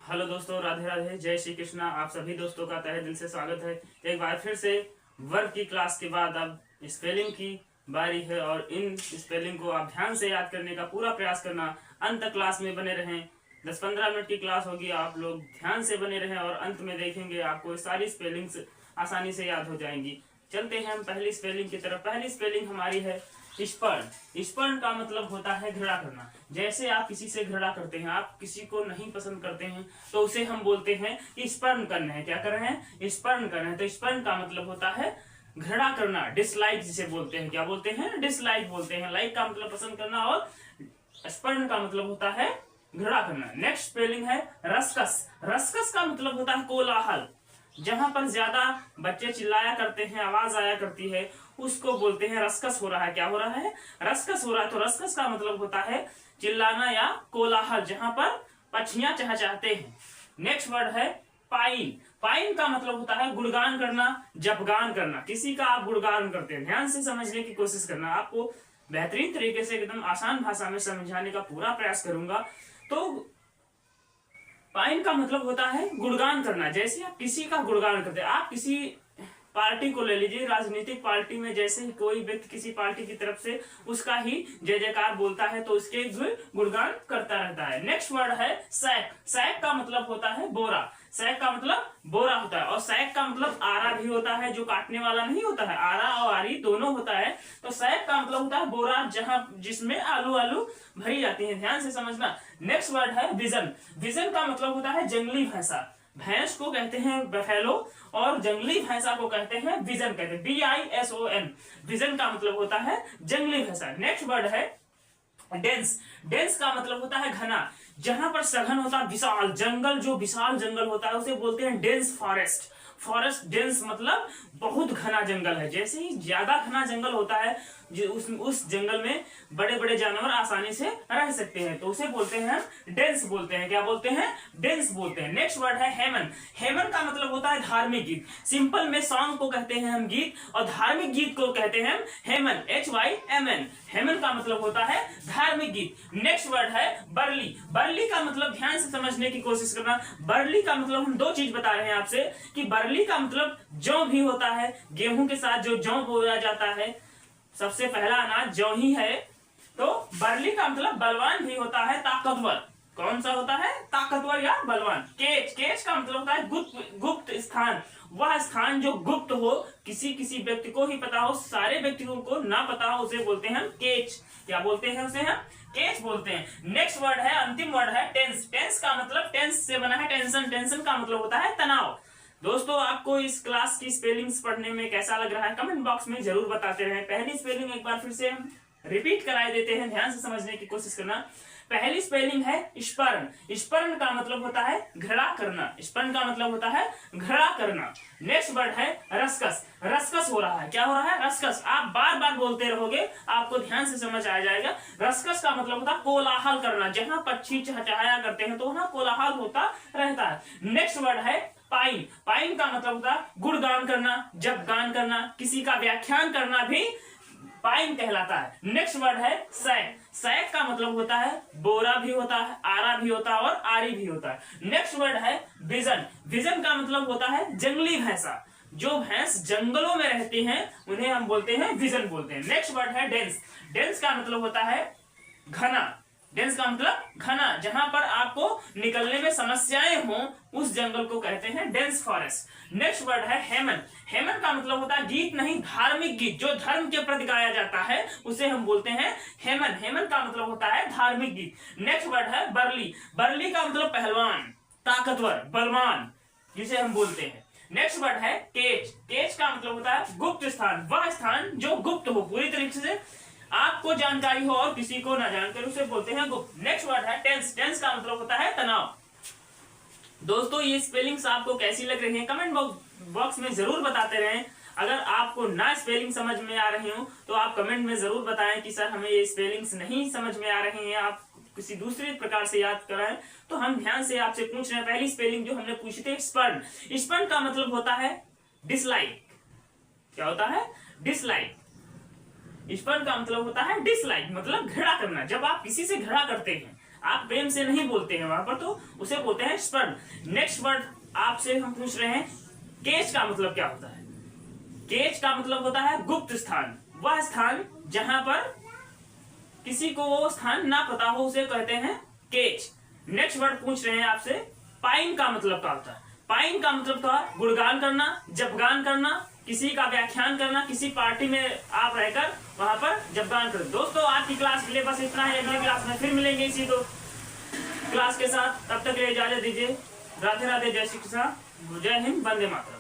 Hello दोस्तों, राधे राधे, जय श्री कृष्णा। आप सभी दोस्तों का तहे दिल से स्वागत है। एक बार फिर से वर्ग की क्लास के बाद अब स्पेलिंग की बारी है और इन स्पेलिंग को आप ध्यान से याद करने का पूरा प्रयास करना। अंत क्लास में बने रहें। 10-15 मिनट की क्लास होगी, आप लोग ध्यान से बने रहें और अंत में देखेंगे आपको सारी स्पेलिंग्स आसानी से याद हो जाएंगी। चलते हैं हम पहली स्पेलिंग की तरफ। पहली स्पेलिंग हमारी है स्पर्ण। स्पर्ण का मतलब होता है घृणा करना। जैसे आप किसी से घृणा करते हैं, आप किसी को नहीं पसंद करते हैं, तो उसे हम बोलते हैं कि स्पर्ण करना है। क्या कर रहे हैं? स्पर्ण कर रहे हैं। तो स्पर्ण का मतलब होता है घृणा करना, डिसलाइक जिसे बोलते हैं। क्या बोलते हैं? डिसलाइक बोलते हैं। लाइक का मतलब पसंद करना और स्पर्ण का मतलब होता है घृणा करना। नेक्स्ट स्पेलिंग है रसकस। रसकस का मतलब होता है कोलाहल। जहां पर ज्यादा बच्चे चिल्लाया करते हैं, आवाज आया करती है, उसको बोलते हैं रसकस हो रहा है। क्या हो रहा है? रसकस हो रहा है। तो रसकस का मतलब होता है चिल्लाना या कोलाहल, जहां पर पक्षियां चहचहाते हैं। नेक्स्ट वर्ड है पाइन। पाइन का मतलब होता है गुणगान करना, जपगान करना। किसी का आप गुणगान करते हैं, ध्यान से समझने की कोशिश करना। आपको बेहतरीन तरीके से एकदम आसान भाषा में समझाने का पूरा प्रयास करूंगा। तो पाइन का मतलब होता है गुणगान करना। जैसे आप किसी का गुणगान करते हैं, आप किसी पार्टी को ले लीजिए, राजनीतिक पार्टी में जैसे ही कोई व्यक्ति किसी पार्टी की तरफ से उसका ही जय जयकार बोलता है तो उसके गुणगान करता रहता है। नेक्स्ट वर्ड है सैक। सैक का मतलब होता है बोरा। सैक का मतलब बोरा होता है और सैक का मतलब आरा भी होता है, जो काटने वाला नहीं होता है। आरा और आरी दोनों होता है। तो सैक का मतलब होता है बोरा, जहां जिसमें आलू आलू भरी जाती है। ध्यान से समझना। नेक्स्ट वर्ड है विजन। विजन का मतलब होता है जंगली भैंसा। भैंस को कहते हैं बफेलो और जंगली भैंसा को कहते हैं विजन, कहते हैं BISON। विजन का मतलब होता है जंगली भैंसा। नेक्स्ट वर्ड है डेंस। डेंस का मतलब होता है घना। जहां पर सघन होता है, विशाल जंगल, जो विशाल जंगल होता है उसे बोलते हैं डेंस फॉरेस्ट। फॉरेस्ट डेंस मतलब बहुत घना जंगल है। जैसे ही ज्यादा घना जंगल होता है, उस जंगल में बड़े बड़े जानवर आसानी से रह सकते हैं, तो उसे बोलते हैं हम डेंस बोलते हैं। क्या बोलते हैं? डेंस बोलते हैं। नेक्स्ट वर्ड है हेमन। हेमन का मतलब होता है धार्मिक गीत। सिंपल में सॉन्ग को कहते हैं हम गीत और धार्मिक गीत को कहते हैं हम हेमन, HYMN। हेमन का मतलब होता है धार्मिक गीत। नेक्स्ट वर्ड है बरली। बरली का मतलब ध्यान से समझने की कोशिश करना। बरली का मतलब हम दो चीज बता रहे हैं आपसे कि बरली का मतलब जौ भी होता है। गेहूं के साथ जो जौ बोया जाता है, सबसे पहला अनाज जौ ही है। तो बरली का मतलब बलवान भी होता है, ताकतवर। कौन सा होता है? ताकतवर या बलवान। केच। केच का मतलब होता है गुप्त स्थान। वह स्थान जो गुप्त हो, किसी किसी व्यक्ति को ही पता हो, सारे व्यक्तियों को ना पता हो, उसे बोलते हैं हम केच। क्या बोलते हैं उसे? हम केच बोलते हैं। नेक्स्ट वर्ड है, अंतिम वर्ड है टेंस। टेंस का मतलब टेंस से बना है टेंशन। टेंशन का मतलब होता है तनाव। दोस्तों, आपको इस क्लास की स्पेलिंग्स पढ़ने में कैसा लग रहा है कमेंट बॉक्स में जरूर बताते रहें। पहली स्पेलिंग एक बार फिर से हम रिपीट कराए देते हैं, ध्यान से समझने की कोशिश करना। पहली स्पेलिंग है स्पर्ण। स्पर्ण का मतलब होता है घृणा करना। स्पर्ण का मतलब होता है घृणा करना। नेक्स्ट वर्ड है रसकस। रसकस हो रहा है। क्या हो रहा है? रसकस। आप बार बार बोलते रहोगे, आपको ध्यान से समझ आ जाएगा। रसकस का मतलब होता है कोलाहल करना। जहां पक्षी चहचहाया करते हैं तो वहां कोलाहल होता रहता है। नेक्स्ट वर्ड है पाइन। पाइन का मतलब होता है गुणगान करना, जपगान करना, किसी का व्याख्यान करना भी पाइन कहलाता है। नेक्स्ट वर्ड है सैक। सैक का मतलब होता है बोरा भी होता है, आरा भी होता है और आरी भी होता है। नेक्स्ट वर्ड है विजन। विजन का मतलब होता है जंगली भैंसा। जो भैंस जंगलों में रहती हैं उन्हें हम बोलते हैं विजन बोलते हैं। नेक्स्ट वर्ड है डेंस। डेंस का मतलब होता है घना। डेंस का मतलब घना, जहां पर आपको निकलने में समस्याएं हो, उस जंगल को कहते हैं डेंस फॉरेस्ट। नेक्स्ट वर्ड है हेमन। हेमन का मतलब होता है गीत नहीं, धार्मिक गीत। जो धर्म के प्रति गाया जाता है उसे हम बोलते हैं हेमन। हेमन का मतलब होता है धार्मिक गीत। नेक्स्ट वर्ड है बरली। बरली का मतलब पहलवान, ताकतवर, बलवान, जिसे हम बोलते हैं। नेक्स्ट वर्ड है केच। केच का मतलब होता है गुप्त स्थान। वह स्थान जो गुप्त हो, पूरी तरीके से आपको जानकारी हो और किसी को ना जानकारी, उसे बोलते हैं गुप्त। नेक्स्ट वर्ड है टेंस। टेंस का मतलब होता है तनाव। दोस्तों, ये स्पेलिंग्स आपको कैसी लग रही है कमेंट बॉक्स में जरूर बताते रहें। अगर आपको ना स्पेलिंग समझ में आ रही हो तो आप कमेंट में जरूर बताएं कि सर हमें ये स्पेलिंग्स नहीं समझ में आ रही हैं, आप किसी दूसरे प्रकार से याद कराएं तो हम ध्यान से आपसे पूछ रहे हैं। पहली स्पेलिंग जो हमने पूछी थी स्पर्ण। स्पर्ण का मतलब होता है डिसलाइक। क्या होता है? डिसलाइक। स्पर्ण का मतलब होता है डिसलाइक, मतलब घृणा करना। जब आप किसी से घृणा करते हैं, आप प्रेम से नहीं बोलते हैं वहां पर, तो उसे बोलते हैं स्पर्म। नेक्स्ट वर्ड आपसे हम पूछ रहे हैं, केच का मतलब क्या होता है? केच का मतलब होता है गुप्त स्थान, वह स्थान जहां पर किसी को वो स्थान ना पता हो उसे कहते हैं केच। नेक्स्ट वर्ड पूछ रहे हैं आपसे, पाइन का मतलब क्या होता है? पाइन का मतलब तो है गुणगान करना, जपगान करना, किसी का व्याख्यान करना, किसी पार्टी में आप रहकर वहां पर जपगान करें। दोस्तों आज की क्लास के लिए बस इतना है, अगली क्लास में फिर मिलेंगे इसी तो क्लास के साथ। तब तक के लिए इजाजत दीजिए। राधे राधे, जय श्री कृष्ण, जय हिंद, वंदे मातरम।